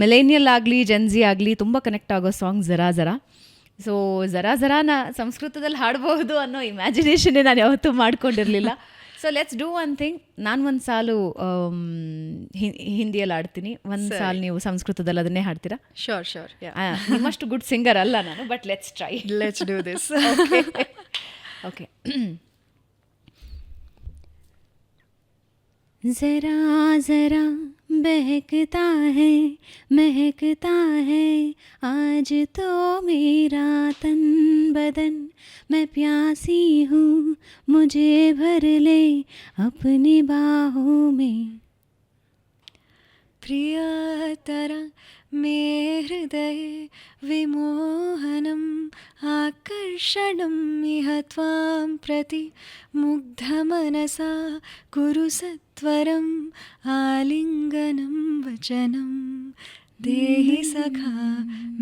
Millennial ಆಗಲಿ Gen Z ಆಗಲಿ ತುಂಬ ಕನೆಕ್ಟ್ ಆಗೋ ಸಾಂಗ್ ಜರಾ ಜರಾ. ಸೊ ಜರಾ ಜರಾನ ಸಂಸ್ಕೃತದಲ್ಲಿ ಹಾಡಬಹುದು ಅನ್ನೋ ಇಮ್ಯಾಜಿನೇಷನ್ನೇ ನಾನು ಯಾವತ್ತೂ ಮಾಡ್ಕೊಂಡಿರಲಿಲ್ಲ. So let's do one thing. ನಾನು ಒಂದು ಸಾಲು ಹಿಂದಿಯಲ್ಲಿ ಆಡ್ತೀನಿ, ಒಂದು ಸಾಲು ನೀವು ಸಂಸ್ಕೃತದಲ್ಲಿ ಅದನ್ನೇ ಹಾಡ್ತೀರಾ? Sure sure. ನಿಮ್ಮಷ್ಟು ಗುಡ್ ಸಿಂಗರ್ ಅಲ್ಲ ನಾನು, but let's try. Let's do this. Okay. ज़रा ज़रा बहकता है महकता है आज तो मेरा तन बदन, मैं प्यासी हूँ मुझे भर ले अपनी बाहों में. प्रियतर मे हृदय विमोहनम् आकर्षणम् इह त्वां प्रति मुग्धमनसा कुरु सत्वरम् आलिङ्गनं वचनं देहि सखा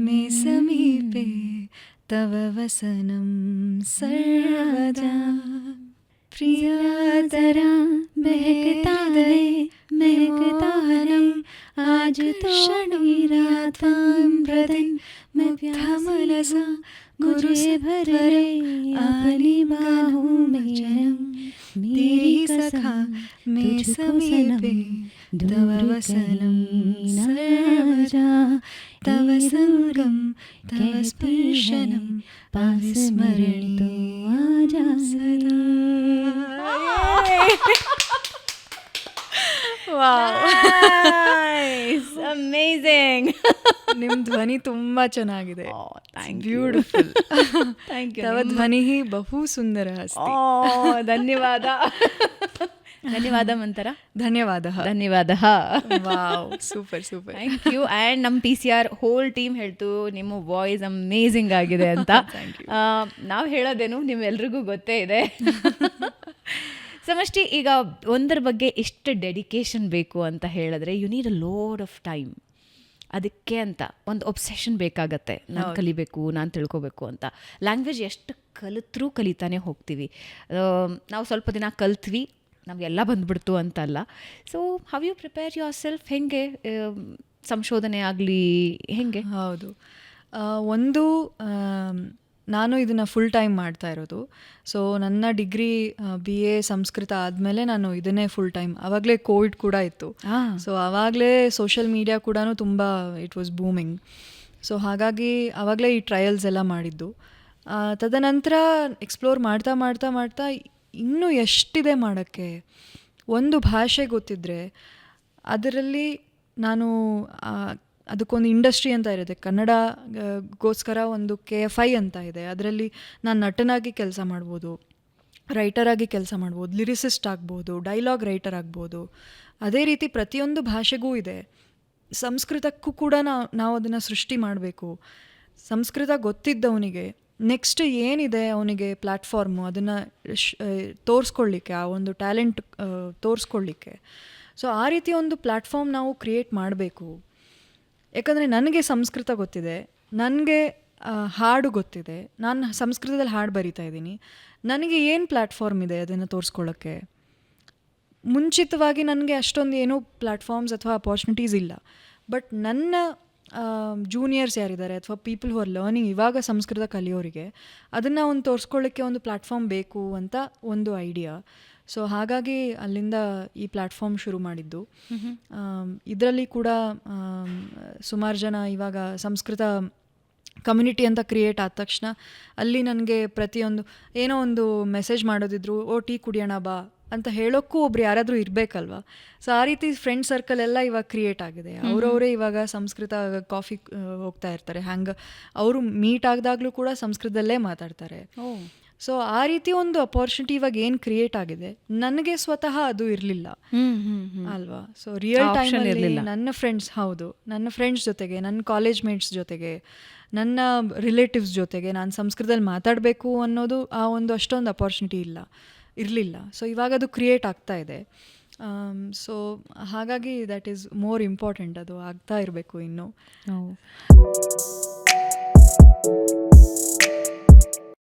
मे समीपे तव वसनं सर्वदा. प्रियतरा महकता है महकता आज तो मेरा त्वां प्रति मुग्धमनसा गुरु भरे अपनी बाहों में जन्म तेरी सखा मैं समीपे तव वसनं सर्वदा. तव संगम तव स्पर्शनं पाविस्मरणीतो आजा सदा. ಅಮೇಜಿಂಗ್. ನಿಮ್ಮ ಧ್ವನಿ ತುಂಬಾ ಚೆನ್ನಾಗಿದೆ. ಬ್ಯೂಟಿಫುಲ್. ತವ ಧ್ವನಿ ಬಹು ಸುಂದರ ಅಸ್ತಿ. ಧನ್ಯವಾದ. ಧನ್ಯವಾದ ಮಂತರ. ಧನ್ಯವಾದ. ಧನ್ಯವಾದ. Wow, super super. Thank you. And ನಮ್ಮ PCR ಹೋಲ್ ಟೀಮ್ ಹೇಳ್ತು ನಿಮ್ಮ ವಾಯ್ಸ್ ಅಮೇಝಿಂಗ್ ಆಗಿದೆ ಅಂತ. ನಾವು ಹೇಳೋದೇನು ನಿಮ್ಮೆಲ್ರಿಗೂ ಗೊತ್ತೇ ಇದೆ. ಸಮಷ್ಟಿ, ಈಗ ಒಂದರ ಬಗ್ಗೆ ಎಷ್ಟು ಡೆಡಿಕೇಶನ್ ಬೇಕು ಅಂತ ಹೇಳಿದ್ರೆ you need a load of time. ಅದಕ್ಕೆ ಅಂತ ಒಂದು ಒಬ್ಸೆಷನ್ ಬೇಕಾಗತ್ತೆ. ನಾನು ಕಲಿಬೇಕು, ನಾನು ತಿಳ್ಕೊಬೇಕು ಅಂತ. ಲ್ಯಾಂಗ್ವೇಜ್ ಎಷ್ಟು ಕಲಿತ್ರೂ ಕಲಿತಾನೆ ಹೋಗ್ತೀವಿ. ನಾವು ಸ್ವಲ್ಪ ದಿನ ಕಲ್ತ್ವಿ, ನಮಗೆಲ್ಲ ಬಂದ್ಬಿಡ್ತು ಅಂತಲ್ಲ. So how you prepare yourself? ಹೆಂಗೆ ಸಂಶೋಧನೆ ಆಗಲಿ ಹೆಂಗೆ? ಹೌದು, ಒಂದು ನಾನು ಇದನ್ನು ಫುಲ್ ಟೈಮ್ ಮಾಡ್ತಾ ಇರೋದು. ಸೊ ನನ್ನ ಡಿಗ್ರಿ BA ಸಂಸ್ಕೃತ ಆದಮೇಲೆ ನಾನು ಇದನ್ನೇ ಫುಲ್ ಟೈಮ್. ಆವಾಗಲೇ ಕೋವಿಡ್ ಕೂಡ ಇತ್ತು. ಸೊ ಆವಾಗಲೇ ಸೋಷಿಯಲ್ ಮೀಡಿಯಾ ಕೂಡ ತುಂಬ ಇಟ್ ವಾಸ್ ಬೂಮಿಂಗ್. ಸೊ ಹಾಗಾಗಿ ಆವಾಗಲೇ ಈ ಟ್ರಯಲ್ಸ್ ಎಲ್ಲ ಮಾಡಿದ್ದು. ತದನಂತರ ಎಕ್ಸ್ಪ್ಲೋರ್ ಮಾಡ್ತಾ ಮಾಡ್ತಾ ಮಾಡ್ತಾ ಇನ್ನೂ ಎಷ್ಟಿದೆ ಮಾಡೋಕ್ಕೆ. ಒಂದು ಭಾಷೆ ಗೊತ್ತಿದ್ದರೆ ಅದರಲ್ಲಿ ನಾನು ಅದಕ್ಕೊಂದು ಇಂಡಸ್ಟ್ರಿ ಅಂತ ಇರುತ್ತೆ. ಕನ್ನಡಗೋಸ್ಕರ ಒಂದು KFI ಅಂತ ಇದೆ. ಅದರಲ್ಲಿ ನಾನು ನಟನಾಗಿ ಕೆಲಸ ಮಾಡ್ಬೋದು, ರೈಟರಾಗಿ ಕೆಲಸ ಮಾಡ್ಬೋದು, ಲಿರಿಸಿಸ್ಟ್ ಆಗ್ಬೋದು, ಡೈಲಾಗ್ ರೈಟರ್ ಆಗ್ಬೋದು. ಅದೇ ರೀತಿ ಪ್ರತಿಯೊಂದು ಭಾಷೆಗೂ ಇದೆ. ಸಂಸ್ಕೃತಕ್ಕೂ ಕೂಡ ನಾವು ಅದನ್ನು ಸೃಷ್ಟಿ ಮಾಡಬೇಕು. ಸಂಸ್ಕೃತ ಗೊತ್ತಿದ್ದವನಿಗೆ ನೆಕ್ಸ್ಟ್ ಏನಿದೆ ಅವನಿಗೆ ಪ್ಲ್ಯಾಟ್ಫಾರ್ಮು, ಅದನ್ನು ತೋರಿಸ್ಕೊಳ್ಳಿಕ್ಕೆ, ಆ ಒಂದು ಟ್ಯಾಲೆಂಟ್ ತೋರಿಸ್ಕೊಳ್ಳಿಕ್ಕೆ. ಸೊ ಆ ರೀತಿ ಒಂದು ಪ್ಲ್ಯಾಟ್ಫಾರ್ಮ್ ನಾವು ಕ್ರಿಯೇಟ್ ಮಾಡಬೇಕು. ಯಾಕಂದರೆ ನನಗೆ ಸಂಸ್ಕೃತ ಗೊತ್ತಿದೆ, ನನಗೆ ಹಾಡು ಗೊತ್ತಿದೆ, ನಾನು ಸಂಸ್ಕೃತದಲ್ಲಿ ಹಾಡು ಬರಿತಾ ಇದ್ದೀನಿ. ನನಗೆ ಏನು ಪ್ಲ್ಯಾಟ್ಫಾರ್ಮ್ ಇದೆ ಅದನ್ನು ತೋರಿಸ್ಕೊಳ್ಳೋಕ್ಕೆ? ಮುಂಚಿತವಾಗಿ ನನಗೆ ಅಷ್ಟೊಂದು ಏನೂ ಪ್ಲ್ಯಾಟ್ಫಾರ್ಮ್ಸ್ ಅಥವಾ ಅಪಾರ್ಚುನಿಟೀಸ್ ಇಲ್ಲ. ಬಟ್ ನನ್ನ ಜೂನಿಯರ್ಸ್ ಯಾರಿದ್ದಾರೆ ಅಥವಾ ಪೀಪಲ್ ಹು ಆರ್ ಲರ್ನಿಂಗ್, ಇವಾಗ ಸಂಸ್ಕೃತ ಕಲಿಯೋರಿಗೆ ಅದನ್ನು ಒಂದು ತೋರಿಸ್ಕೊಳ್ಳೋಕ್ಕೆ ಒಂದು ಪ್ಲ್ಯಾಟ್ಫಾರ್ಮ್ ಬೇಕು ಅಂತ ಒಂದು ಐಡಿಯಾ. ಸೊ ಹಾಗಾಗಿ ಅಲ್ಲಿಂದ ಈ ಪ್ಲ್ಯಾಟ್ಫಾರ್ಮ್ ಶುರು ಮಾಡಿದ್ದು. ಇದರಲ್ಲಿ ಕೂಡ ಸುಮಾರು ಜನ ಇವಾಗ ಸಂಸ್ಕೃತ ಕಮ್ಯುನಿಟಿ ಅಂತ ಕ್ರಿಯೇಟ್ ಆದ ತಕ್ಷಣ ಅಲ್ಲಿ ನನಗೆ ಪ್ರತಿಯೊಂದು ಏನೋ ಒಂದು ಮೆಸೇಜ್ ಮಾಡೋದಿದ್ರು, ಟೀ ಕುಡಿಯೋಣ ಬಾ ಅಂತ ಹೇಳೋಕ್ಕೂ ಒಬ್ರು ಯಾರಾದರೂ ಇರಬೇಕಲ್ವ. ಸೊ ಆ ರೀತಿ ಫ್ರೆಂಡ್ ಸರ್ಕಲ್ ಎಲ್ಲ ಇವಾಗ ಕ್ರಿಯೇಟ್ ಆಗಿದೆ. ಅವರವರೇ ಇವಾಗ ಸಂಸ್ಕೃತ ಕಾಫಿ ಹೋಗ್ತಾ ಇರ್ತಾರೆ. ಹ್ಯಾಂಗೆ ಅವರು ಮೀಟ್ ಆಗಿದಾಗಲೂ ಕೂಡ ಸಂಸ್ಕೃತದಲ್ಲೇ ಮಾತಾಡ್ತಾರೆ. ಸೊ ಆ ರೀತಿ ಒಂದು ಅಪಾರ್ಚುನಿಟಿ ಇವಾಗ ಏನು ಕ್ರಿಯೇಟ್ ಆಗಿದೆ. ನನಗೆ ಸ್ವತಃ ಅದು ಇರಲಿಲ್ಲ ಅಲ್ವಾ. ಸೊ ರಿಯಲ್ ಟೈಮಲ್ಲಿ ನನ್ನ ಫ್ರೆಂಡ್ಸ್ ಜೊತೆಗೆ, ನನ್ನ ಕಾಲೇಜ್ ಮೇಟ್ಸ್ ಜೊತೆಗೆ, ನನ್ನ ರಿಲೇಟಿವ್ಸ್ ಜೊತೆಗೆ ನಾನು ಸಂಸ್ಕೃತದಲ್ಲಿ ಮಾತಾಡಬೇಕು ಅನ್ನೋದು ಆ ಒಂದು ಅಷ್ಟೊಂದು ಅಪಾರ್ಚುನಿಟಿ ಇರಲಿಲ್ಲ. ಸೊ ಇವಾಗ ಅದು ಕ್ರಿಯೇಟ್ ಆಗ್ತಾ ಇದೆ. ಸೊ ಹಾಗಾಗಿ ದ್ಯಾಟ್ ಈಸ್ ಮೋರ್ ಇಂಪಾರ್ಟೆಂಟ್. ಅದು ಆಗ್ತಾ ಇರಬೇಕು ಇನ್ನೂ.